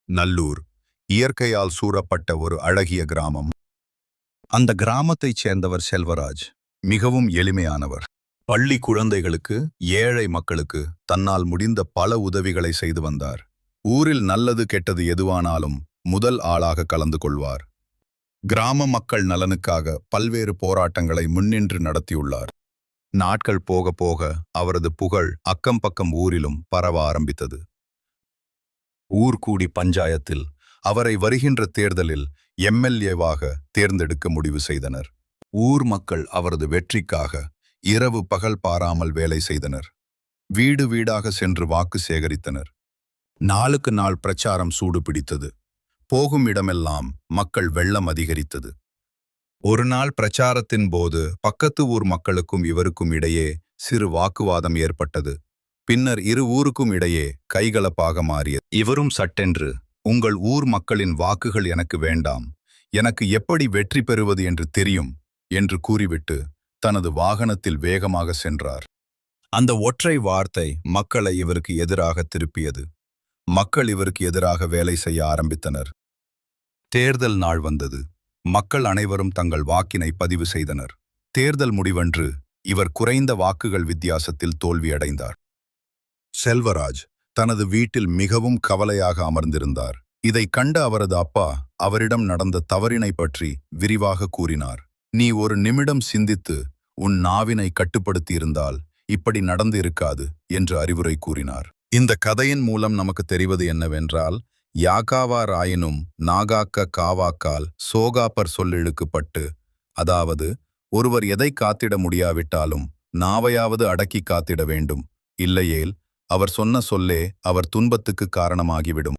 நல்லூர் இயற்கையால் சூழப்பட்ட ஒரு அழகிய கிராமம். அந்த கிராமத்தைச் சேர்ந்தவர் செல்வராஜ். மிகவும் எளிமையானவர். பள்ளி குழந்தைகளுக்கு, ஏழை மக்களுக்கு தன்னால் முடிந்த பல உதவிகளை செய்து வந்தார். ஊரில் நல்லது கெட்டது எதுவானாலும் முதல் ஆளாக கலந்து கொள்வார். கிராம மக்கள் நலனுக்காக பல்வேறு போராட்டங்களை முன்னின்று நடத்தியுள்ளார். நாட்கள் போக போக அவரது புகழ் அக்கம் பக்கம் ஊரிலும் பரவ ஆரம்பித்தது. ஊர்கூடி பஞ்சாயத்தில் அவரை வருகின்ற தேர்தலில் எம்எல்ஏவாக தேர்ந்தெடுக்க முடிவு செய்தனர். ஊர் மக்கள் அவரது வெற்றிக்காக இரவு பகல் பாராமல் வேலை செய்தனர். வீடு வீடாக சென்று வாக்கு சேகரித்தனர். நாளுக்கு நாள் பிரச்சாரம் சூடு பிடித்தது. போகும் இடமெல்லாம் மக்கள் வெள்ளம் அதிகரித்தது. ஒரு நாள் பிரச்சாரத்தின் போது பக்கத்து ஊர் மக்களுக்கும் இவருக்கும் இடையே சிறு வாக்குவாதம் ஏற்பட்டது. பின்னர் இரு ஊருக்கும் இடையே கைகலப்பாக மாறியது. இவரும் சட்டென்று, உங்கள் ஊர் மக்களின் வாக்குகள் எனக்கு வேண்டாம், எனக்கு எப்படி வெற்றி பெறுவது என்று தெரியும் என்று கூறிவிட்டு தனது வாகனத்தில் வேகமாக சென்றார். அந்த ஒற்றை வார்த்தை மக்களை இவருக்கு எதிராக திருப்பியது. மக்கள் இவருக்கு எதிராக வேலை செய்ய ஆரம்பித்தனர். தேர்தல் நாள் வந்தது. மக்கள் அனைவரும் தங்கள் வாக்கினை பதிவு செய்தனர். தேர்தல் முடிவன்று இவர் குறைந்த வாக்குகள் வித்தியாசத்தில் தோல்வியடைந்தார். செல்வராஜ் தனது வீட்டில் மிகவும் கவலையாக அமர்ந்திருந்தார். இதை கண்ட அவரது அப்பா அவரிடம் நடந்த தவறினை பற்றி விரிவாக கூறினார். நீ ஒரு நிமிடம் சிந்தித்து உன் நாவினை கட்டுப்படுத்தியிருந்தால் இப்படி நடந்து இருக்காது என்று அறிவுரை கூறினார். இந்த கதையின் மூலம் நமக்கு தெரிவது என்னவென்றால், யாகாவார் ஆயினும் நாகாக்க காவாக்கால் சோகாப்பர் சொல்லிழுக்குப்பட்டு, அதாவது ஒருவர் எதை காத்திட முடியாவிட்டாலும் நாவையாவது அடக்கி காத்திட வேண்டும், இல்லையேல் அவர் சொன்ன சொல்லே அவர் துன்பத்துக்கு காரணமாகிவிடும்.